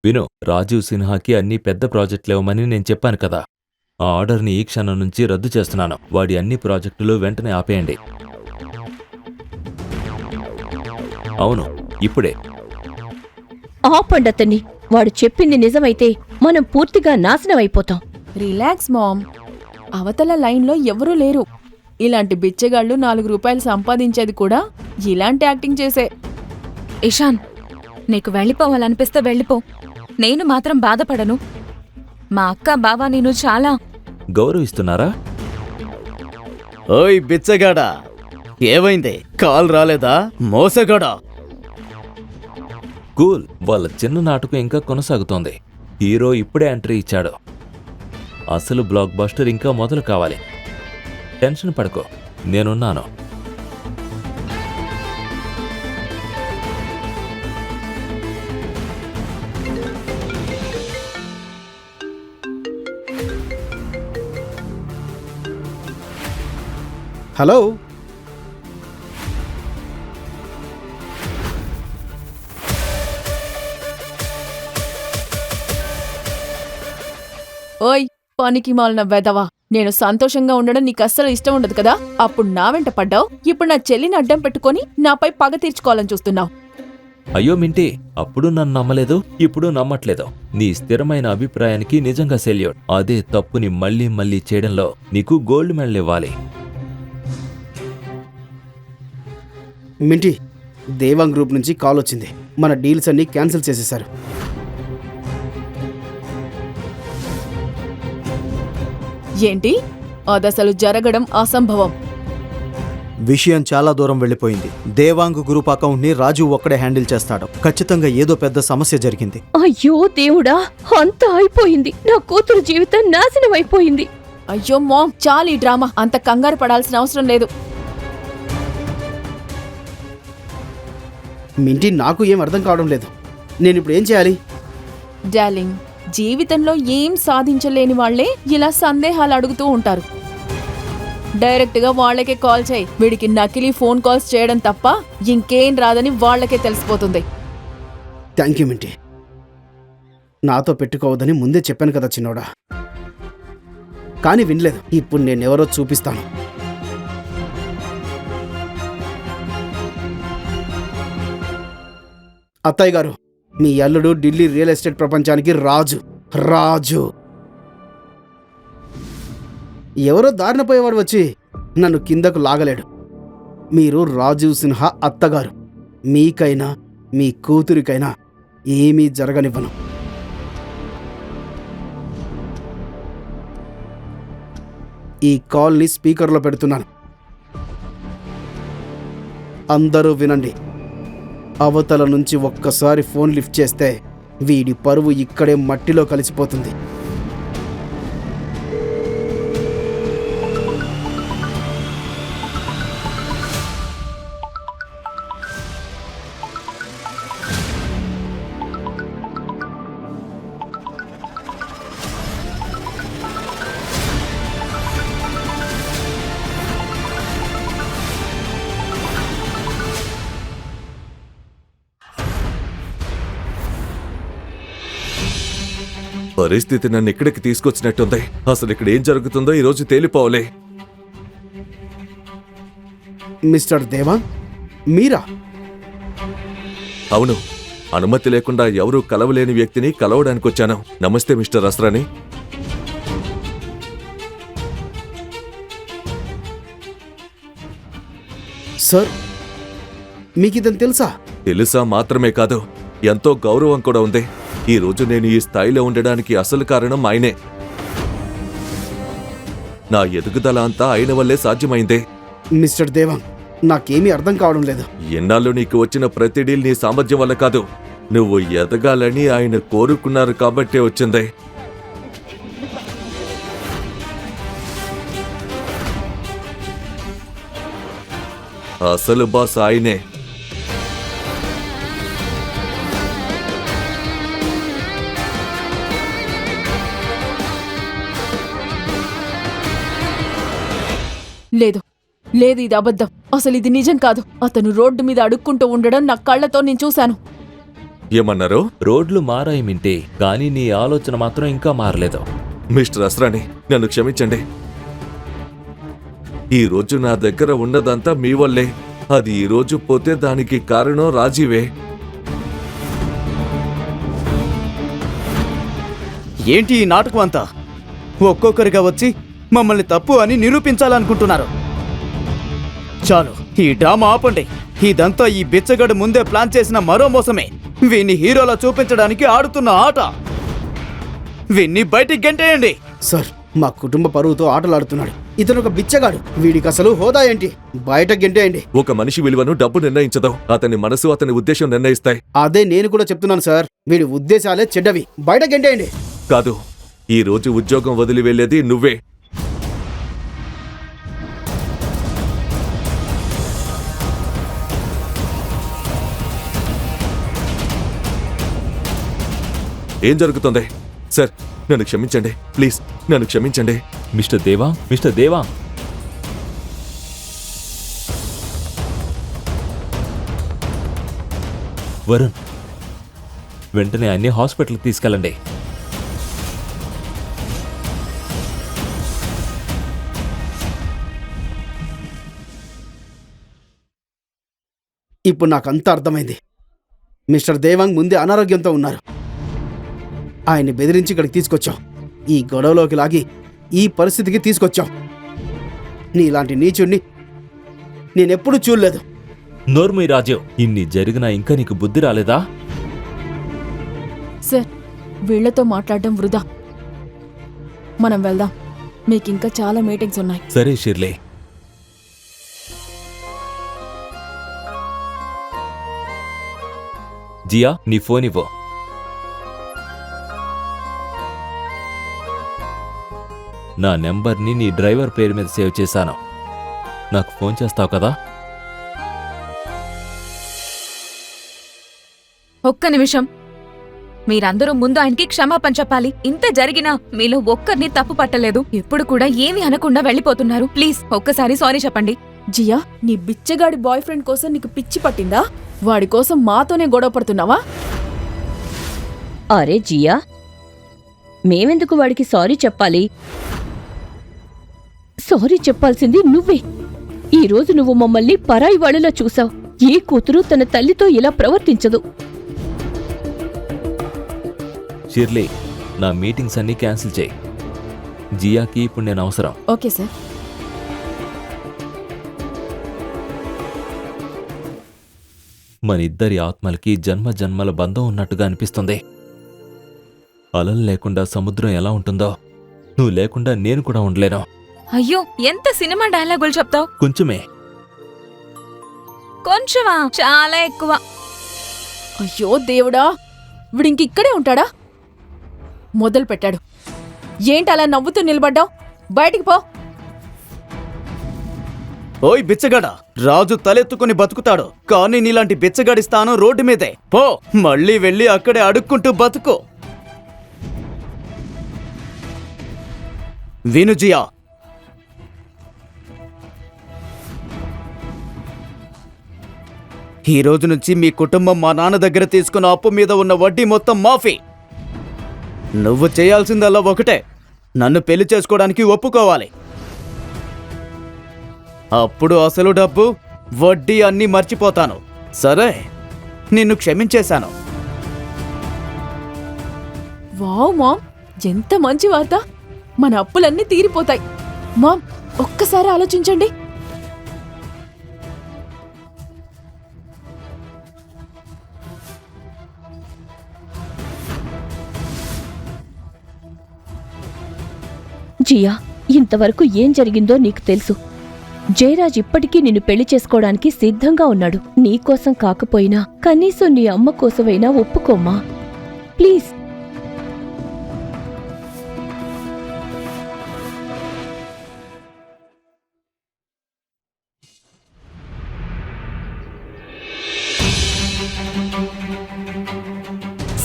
విను, రాజీవ్ సిన్హాకి అన్ని పెద్ద ప్రాజెక్టులేవమని నేను చెప్పాను కదా. ఆ ఆర్డర్ని ఈ క్షణం నుంచి రద్దు చేస్తున్నాను. వాడి అన్ని ప్రాజెక్టులు వెంటనే ఆపేయండి. అవును, ఇప్పుడే. ఆపండతన్ని. వాడు చెప్పింది నిజమైతే మనం పూర్తిగా నాశనం అయిపోతాం. రిలాక్స్ మామ్, అవతల లైన్లో ఎవరూ లేరు. ఇలాంటి బిచ్చగాళ్ళు 4 రూపాయలు సంపాదించేది కూడా ఇలాంటి యాక్టింగ్ చేసే. ఇషాన్, నీకు వెళ్ళిపోవాలనిపిస్తే వెళ్ళిపో. నేను మాత్రం బాధపడను. మా అక్క బావ నేను చాలా గౌరవిస్తున్నారా? ఓయ్ బిచ్చగాడా, ఏమైంది? కాల్ రాలేదా? మోసగాడా. కూల్. వాళ్ళ చిన్న నాటకం ఇంకా కొనసాగుతోంది. హీరో ఇప్పుడే ఎంట్రీ ఇచ్చాడు. అసలు బ్లాక్ బస్టర్ ఇంకా మొదలు కావాలి. టెన్షన్ పడుకో, నేనున్నాను. హలో, ఓయ్ పనికి మాలిన వెదవా, నేను సంతోషంగా ఉండడం నీకు అస్సలు ఇష్టం ఉండదు కదా. అప్పుడు నా వెంట పడ్డావు, ఇప్పుడు నా చెల్లిని అడ్డం పెట్టుకొని నాపై పగ తీర్చుకోవాలని చూస్తున్నావు. అయ్యో మింటి, అప్పుడు నన్ను నమ్మలేదు, ఇప్పుడు నమ్మట్లేదు. నీ స్థిరమైన అభిప్రాయానికి నిజంగా సెల్యూట్. అదే తప్పుని మళ్ళీ మళ్ళీ చేయడంలో నీకు గోల్డ్ మెడల్ ఇవ్వాలి. మింటి, దేవాంగ్ గ్రూప్ నుంచి కాల్ వచ్చింది. మన డీల్స్ అన్ని క్యాన్సిల్ చేసేశారు. ఏంటి? అదసలు జరగడం అసంభవం. విషయం చాలా దూరం వెళ్ళిపోయింది. దేవాంగ్ గ్రూప్ అకౌంట్ ని రాజు ఒక్కడే హ్యాండిల్ చేస్తాడు. ఖచ్చితంగా ఏదో పెద్ద సమస్య జరిగింది. అయ్యో దేవుడా, అంతా అయిపోయింది. నా కూతురు జీవితం నాశనం అయిపోయింది. అయ్యో మామ్, చాలు ఈ డ్రామా. అంత కంగారు పడాల్సిన అవసరం లేదు. మింటి, నాకు ఏం అర్థం కావడం లేదు. నేను ఇప్పుడు ఏం చేయాలి? డార్లింగ్, జీవితంలో ఏం సాధించలేని వాళ్లే ఇలా సందేహాలు అడుగుతూ ఉంటారు. డైరెక్ట్గా వాళ్లకే కాల్ చేయి. వీడికి నకిలీ ఫోన్ కాల్స్ చేయడం తప్ప ఇంకేం రాదని వాళ్లకే తెలిసిపోతుంది. Thank you Minti. నాతో పెట్టుకోవద్దని ముందే చెప్పాను కదా చిన్నోడా, కానీ వినలేదు. ఇప్పుడు నేనెవరో చూపిస్తాను. అత్తయ్య గారు, మీ అల్లుడు ఢిల్లీ రియల్ ఎస్టేట్ ప్రపంచానికి రాజు. రాజు ఎవరో దారిన పోయేవాడు వచ్చి నన్ను కిందకు లాగలేడు. మీరు రాజీవ్ సిన్హా అత్తగారు. మీకైనా మీ కూతురికైనా ఏమీ జరగనివ్వను. ఈ కాల్ని స్పీకర్లో పెడుతున్నాను. అందరూ వినండి. అవతల నుంచి ఒక్కసారి ఫోన్ లిఫ్ట్ చేస్తే వీడి పరువు ఇక్కడే మట్టిలో కలిసిపోతుంది. పరిస్థితి నన్ను ఇక్కడికి తీసుకొచ్చినట్టుంది. అసలు ఇక్కడ ఏం జరుగుతుందో ఈరోజు తేలిపోవలే. మిస్టర్ దేవాంగ్, మీరా? అవును, అనుమతి లేకుండా ఎవరూ కలవలేని వ్యక్తిని కలవడానికి వచ్చాను. నమస్తే మిస్టర్ అస్రాని. సార్, మీకిదని తెలుసా? తెలుసా మాత్రమే కాదు, ఎంతో గౌరవం కూడా ఉంది. ఈ రోజు నేను ఈ స్థాయిలో ఉండడానికి అసలు కారణం ఆయనే. నా ఎదుగుదల అంతా ఆయన వల్లే సాధ్యమైందే. మిస్టర్ దేవాంగ్, నాకేమీ అర్థం కావడం లేదు. ఎన్నాళ్ళు నీకు వచ్చిన ప్రతి డీల్ నీ సామర్థ్యం వల్ల కాదు, నువ్వు ఎదగాలని ఆయన కోరుకున్నారు కాబట్టే వచ్చిందే. అసలు బాస్ ఆయనే. లేదు లేదు, ఇది అబద్ధం. అసలు ఇది నిజం కాదు. అతను రోడ్డు మీద అడుక్కుంటూ ఉండడం నా కళ్ళతో నేను చూశాను. ఏమన్నారు? రోడ్లు మారాయి మింటి, కానీ నీ ఆలోచన మాత్రం ఇంకా మారలేదు. మిస్టర్ అస్రాని, నన్ను క్షమించండి. ఈ రోజు నా దగ్గర ఉన్నదంతా మీ వల్లే. అది ఈ రోజు పోతే దానికి కారణం రాజీవే. ఏంటి ఈ నాటకం అంతా? ఒక్కొక్కరిగా వచ్చి మమ్మల్ని తప్పు అని నిరూపించాలనుకుంటున్నారు. చాలు, ఈ డ్రామా ఆపండి. ఇదంతా ఈ బిచ్చగడు ముందే ప్లాన్ చేసిన మరో మోసమే. వీన్ని హీరోలా చూపించడానికి ఆడుతున్న ఆట. వీన్ని బయటికి గెంటేయండి. సార్, మా కుటుంబ పరువుతో ఆటలాడుతున్నాడు. ఇతను ఒక బిచ్చగాడు. వీడికి అసలు హోదా ఏంటి? బయట గెంటేయండి. ఒక మనిషి విలువను డబ్బు నిర్ణయించదు, అతని మనసు, అతని ఉద్దేశం నిర్ణయిస్తాయి. అదే నేను కూడా చెప్తున్నాను సార్. వీడి ఉద్దేశాలే చెడ్డవి. బయట గెంటేయండి. కాదు, ఈ రోజు ఉద్యోగం వదిలి వెళ్ళేది నువ్వే. ఏం జరుగుతుంది? సార్, నన్ను క్షమించండి ప్లీజ్, నన్ను క్షమించండి. మిస్టర్ దేవా, మిస్టర్ దేవా, వరుణ్, వెంటనే అన్ని హాస్పిటల్కి తీసుకెళ్ళండి. ఇప్పుడు నాకంతా అర్థమైంది. మిస్టర్ దేవాంగ్ ముందే అనారోగ్యంతో ఉన్నారు. ఆయన్ని బెదిరించి ఇక్కడికి తీసుకొచ్చాం. ఈ గొడవలోకి లాగి ఈ పరిస్థితికి తీసుకొచ్చాం. నీలాంటి నీచుడిని నేనెప్పుడూ చూడలేదు. నోర్మీ రాజు, ఇన్ని జరిగినా ఇంకా నీకు బుద్ధి రాలేదా? సార్, వీళ్లతో మాట్లాడడం వృధా. మనం వెళ్దాం. మీకింకా చాలా మీటింగ్స్ ఉన్నాయి. సరే షిర్లీ. జియా, నీ ఫోన్ ఇవ్వు. నా నెంబర్ని నీ డ్రైవర్ పేరు మీద సేవ్ చేశాను. నాకు ఫోన్ చేస్తావు కదా? ఒక్క నిమిషం. మీరందరూ ముందు ఆయనకి క్షమాపణ చెప్పాలి. ఇంత జరిగినా మీలో ఒక్కరిని తప్పు పట్టలేదు. ఇప్పుడు కూడా ఏమీ అనకుండా వెళ్ళిపోతున్నారు. ప్లీజ్ ఒక్కసారి సారీ చెప్పండి. జియా, నీ బిచ్చగాడి బాయ్ ఫ్రెండ్ కోసం నీకు పిచ్చి పట్టిందా? వాడి కోసం మాతోనే గొడవ పడుతున్నావా? అరే జియా, మేమెందుకు వాడికి సారీ చెప్పాలి? సారీ చెప్పాల్సింది నువ్వే. ఈరోజు నువ్వు మమ్మల్ని పరాయి వాళ్ళలా చూసావు. ఏ కూతురు తన తల్లితో ఇలా ప్రవర్తించదు. షిర్లీ, నా మీటింగ్స్ అన్నీ క్యాన్సిల్ చేయి. జియాకి ఇప్పుడు నేను అవసరం. Okay sir. మన ఇద్దరి ఆత్మలకి జన్మ జన్మల బంధం ఉన్నట్టుగా అనిపిస్తుంది. అలలు లేకుండా సముద్రం ఎలా ఉంటుందో, నువ్వు లేకుండా నేను కూడా ఉండలేను. అయ్యో, ఎంత సినిమా డైలాగులు చెప్తావు. కొంచెమే. కొంచెమా? చాలా ఎక్కువ. అయ్యో దేవుడా, వీడింకిక్కడే ఉంటాడా? మొదలు పెట్టాడు. ఏంటి అలా నవ్వుతూ నిలబడ్డావు? బయటికి పో. ఓయ్ బిచ్చగాడా, రాజు తలెత్తుకుని బతుకుతాడు, కానీ నీలాంటి బిచ్చగాడి స్థానం రోడ్డు మీదే. పో, మళ్ళీ వెళ్ళి అక్కడే అడుక్కుంటూ బతుకు. విను జియా, ఈ రోజు నుంచి మీ కుటుంబం మా నాన్న దగ్గర తీసుకున్న అప్పు మీద ఉన్న వడ్డీ మొత్తం మాఫీ. నువ్వు చేయాల్సిందల్లా ఒకటే, నన్ను పెళ్లి చేసుకోవడానికి ఒప్పుకోవాలి. అప్పుడు అసలు డబ్బు, వడ్డీ అన్నీ మర్చిపోతాను. సరే, నిన్ను క్షమించేశాను. వావ్ మామ్, ఎంత మంచి వార్త. మన అప్పులన్నీ తీరిపోతాయి. మామ్, ఒక్కసారి ఆలోచించండి. జియా, ఇంతవరకు ఏం జరిగిందో నీకు తెలుసు. జయరాజ్ ఇప్పటికీ నిన్ను పెళ్లి చేసుకోవడానికి సిద్ధంగా ఉన్నాడు. నీకోసం కాకపోయినా కనీసం నీ అమ్మ కోసమైనా ఒప్పుకోమ్మా, ప్లీజ్.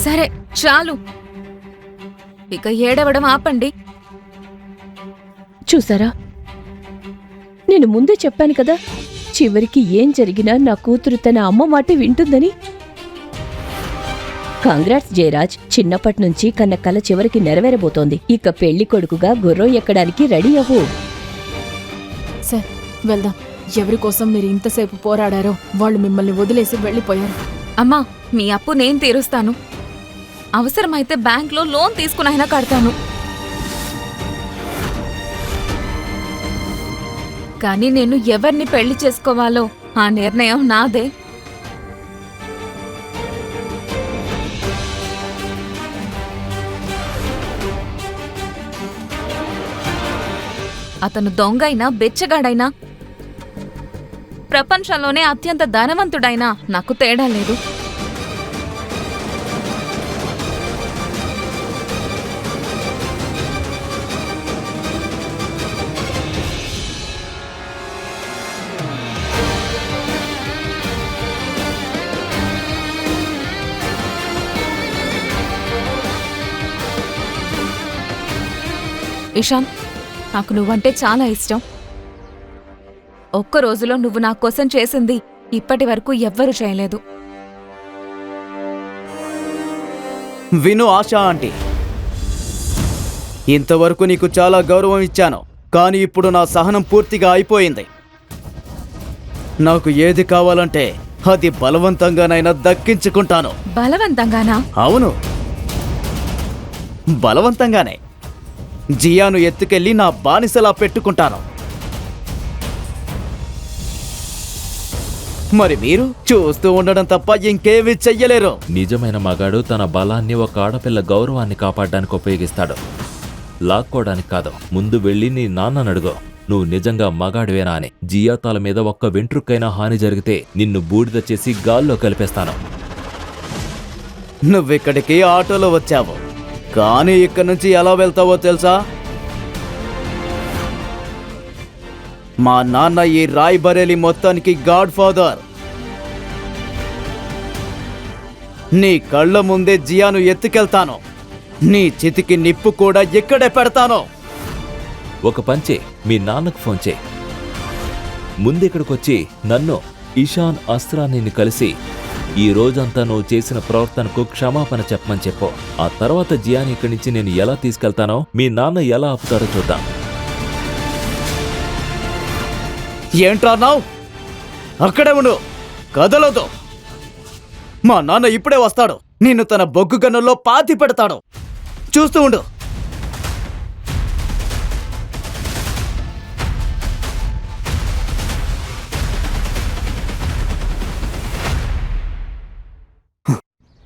సరే, చాలు. ఇక ఏడవడం ఆపండి. చూసారా, నేను ముందే చెప్పాను కదా, చివరికి ఏం జరిగినా నా కూతురు తన అమ్మ మాట వింటుందని. కంగ్రాట్స్ జయరాజ్, చిన్నప్పటి నుంచి కన్న కల చివరికి నెరవేరబోతోంది. ఇక పెళ్లి కొడుకుగా గుర్రం ఎక్కడానికి రెడీ అవ్వు. సార్ వెళ్దాం. ఎవరి కోసం మీరు ఇంతసేపు పోరాడారో వాళ్ళు మిమ్మల్ని వదిలేసి వెళ్ళిపోయారు. అమ్మా, మీ అప్పు నేను తీరుస్తాను. అవసరమైతే బ్యాంక్లో లోన్ తీసుకునైనా కడతాను. కానీ నేను ఎవరిని పెళ్లి చేసుకోవాలో ఆ నిర్ణయం నాదే. అతను దొంగైనా బెచ్చగాడైనా ప్రపంచంలోనే అత్యంత ధనవంతుడైనా నాకు తేడా లేదు. ఇషాన్, నాకు నువ్వంటే చాలా ఇష్టం. ఒక్క రోజులో నువ్వు నా కోసం చేసింది ఇప్పటి వరకు ఎవ్వరూ చేయలేదు. విను ఆశా ఆంటీ, ఇంతవరకు నీకు చాలా గౌరవం ఇచ్చాను, కానీ ఇప్పుడు నా సహనం పూర్తిగా అయిపోయింది. నాకు ఏది కావాలంటే అది బలవంతంగానైనా దక్కించుకుంటాను. బలవంతంగానా? అవును, బలవంతంగానే జియాను ఎత్తుకెళ్ళి నా బానిసలా పెట్టుకుంటాను. మరి మీరు చూస్తూ ఉండడం తప్ప ఇంకేమీ చెయ్యలేరు. నిజమైన మగాడు తన బలాన్ని ఒక ఆడపిల్ల గౌరవాన్ని కాపాడడానికి ఉపయోగిస్తాడు, లాక్కోవడానికి కాదు. ముందు వెళ్ళి నీ నాన్నను అడుగు, నువ్వు నిజంగా మగాడివేనా అని. జియా తల మీద ఒక్క వెంట్రుకైనా హాని జరిగితే నిన్ను బూడిద చేసి గాల్లో కలిపేస్తాను. నువ్విక్కడికి ఆటోలో వచ్చావు, కానీ ఇక్కడి నుంచి ఎలా వెళ్తావో తెలుసా? మా నాన్న ఈ రాయ్ బరేలీ మొత్తానికి గాడ్ ఫాదర్. నీ కళ్ళ ముందే జియాను ఎత్తుకెళ్తాను, నీ చితికి నిప్పు కూడా ఇక్కడే పెడతాను. ఒక పంచే, మీ నాన్నకు ఫోన్ చేయి. ముందిక్కడికొచ్చి నన్ను, ఇషాన్ అస్రానీని కలిసి ఈ రోజంతా నువ్వు చేసిన ప్రవర్తనకు క్షమాపణ చెప్పమని చెప్పు. ఆ తర్వాత జియాని ఇక్కడి నుంచి నేను ఎలా తీసుకెళ్తానో మీ నాన్న ఎలా ఆపుతారో చూద్దాం. ఏంట్రాన్నావు? అక్కడే ఉండు, కదలదు. మా నాన్న ఇప్పుడే వస్తాడు, నిన్ను తన బొగ్గు గన్నుల్లో పాతి పెడతాడు. చూస్తూ ఉండు.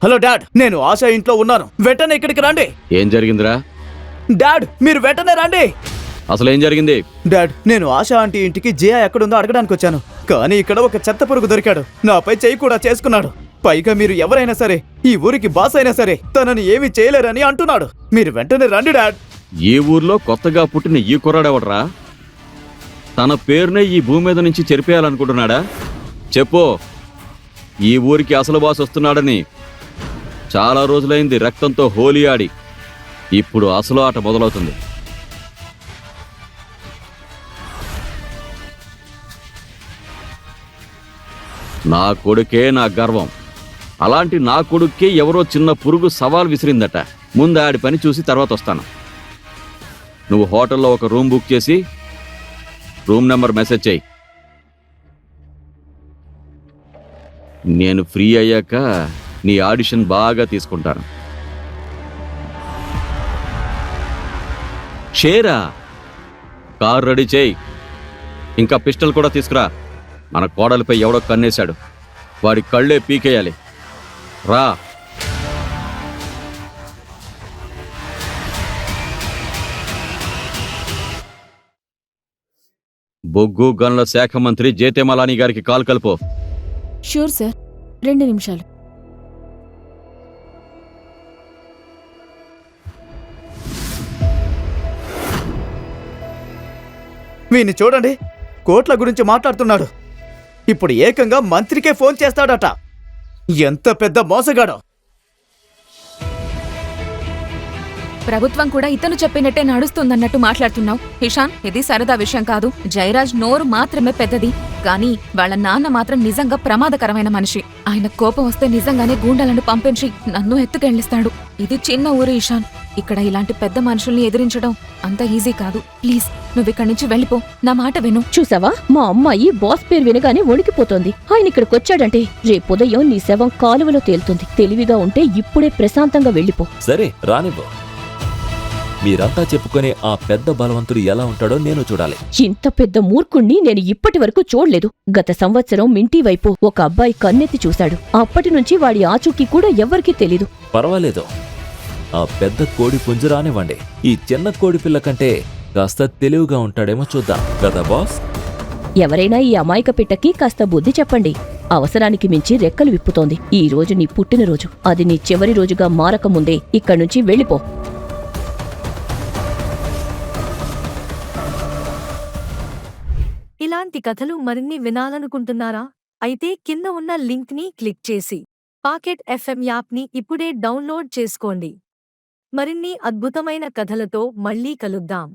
హలో డాడ్, నేను ఆశా ఇంట్లో ఉన్నాను, వెంటనే ఇక్కడికి రండి. ఏం జరిగిందిరా? డాడ్, మీరు వెంటనే రండి. అసలు ఏం జరిగింది? డాడ్, నేను ఆశా ఆంటీ ఇంటికి జియా ఎక్కడుందో అడగడానికి వచ్చాను, కానీ ఇక్కడ ఒక చెత్త పురుగు దొరికాడు. నాపై చెయ్యి కూడా చేసుకున్నాడు. పైగా మీరు ఎవరైనా సరే, ఈ ఊరికి బాస్ అయినా సరే, తనని ఏమీ చేయలేరని అంటున్నాడు. మీరు వెంటనే రండి డాడ్. ఈ ఊర్లో కొత్తగా పుట్టిన ఈ కుర్రాడెవడరా? తన పేరునే ఈ భూమి మీద నుంచి చెరిపేయాలనుకుంటున్నాడా? చెప్పు, ఈ ఊరికి అసలు బాస్ వస్తున్నాడని. చాలా రోజులైంది రక్తంతో హోలీ ఆడి, ఇప్పుడు అసలు ఆట మొదలవుతుంది. నా కొడుకే నా గర్వం. అలాంటి నా కొడుక్కి ఎవరో చిన్న పురుగు సవాల్ విసిరిందట. ముందు ఆడి పని చూసి తర్వాత వస్తాను. నువ్వు హోటల్లో ఒక రూమ్ బుక్ చేసి రూమ్ నెంబర్ మెసేజ్ చేయి. నేను ఫ్రీ అయ్యాక నీ ఆడిషన్ బాగా తీసుకుంటాను. షేరా, కార్ రెడీ చేయి. ఇంకా పిస్టల్ కూడా తీసుకురా. మన కోడలిపై ఎవడో కన్నేశాడు, వాడి కళ్ళే పీకేయాలి. రా. బొగ్గు గన్ల శాఖ మంత్రి జేతేమలాని గారికి కాల్ కలుపు. షూర్ సార్, 2 నిమిషాలు. వీణ్ణి చూడండి, కోట్ల గురించి మాట్లాడుతున్నాడు. ఇప్పుడు ఏకంగా మంత్రికే ఫోన్ చేస్తాడట. ఎంత పెద్ద మోసగాడో. ప్రభుత్వం కూడా ఇతను చెప్పినట్టే నడుస్తుందన్నట్టు మాట్లాడుతున్నావు. ఇషాన్, ఇది సరదా విషయం కాదు. జయరాజ్ నోరు మాత్రమే పెద్దది, కానీ వాళ్ళ నాన్న మాత్రం నిజంగా ప్రమాదకరమైన మనిషి. ఆయన కోపం వస్తే నిజంగానే గూండాలను పంపించి నన్ను ఎత్తుకెళ్లిస్తాడు. ఇది చిన్న ఊరు ఇషాన్. ఇక్కడ ఇలాంటి పెద్ద మనుషుల్ని ఎదిరించడం అంత ఈజీ కాదు. ప్లీజ్ నువ్విక్కడి నుంచి వెళ్ళిపో. నా మాట విను. చూసావా, మా అమ్మాయి బాస్ పేరు వినగానే వణికిపోతోంది. ఆయన ఇక్కడికొచ్చాడంటే రేపుదయం నీ శవం కాలువలో తేలుతుంది. తెలివిగా ఉంటే ఇప్పుడే ప్రశాంతంగా వెళ్ళిపో. సరే రానివ్వు. మీరంతా చెప్పుకునే ఆ పెద్ద బలవంతుడు ఎలా ఉంటాడో నేను చూడాలి. ఇంత పెద్ద మూర్ఖుణ్ణి నేను ఇప్పటి వరకు చూడలేదు. గత సంవత్సరం మింటీ వైపు ఒక అబ్బాయి కన్నెత్తి చూశాడు. అప్పటి నుంచి వాడి ఆచూకీ కూడా ఎవ్వరికీ తెలీదు. పర్వాలేదు, ఆ పెద్ద కోడి పుంజు రానివ్వండి. ఈ చిన్న కోడి పిల్ల కంటే కాస్త తెలివిగా ఉంటాడేమో చూద్దాం కదా బాస్. ఎవరైనా ఈ అమాయక పిట్టకి కాస్త బుద్ధి చెప్పండి. అవసరానికి మించి రెక్కలు విప్పుతోంది. ఈ రోజు నీ పుట్టినరోజు. అది నీ చివరి రోజుగా మారకముందే ఇక్కడ్నుంచి వెళ్ళిపో. ఇలాంటి కథలు మరిన్ని వినాలనుకుంటున్నారా? అయితే కింద ఉన్న లింక్ని క్లిక్ చేసి పాకెట్ ఎఫ్ఎం యాప్ని ఇప్పుడే డౌన్లోడ్ చేసుకోండి. మరిన్ని అద్భుతమైన కథలతో మళ్ళీ కలుద్దాం.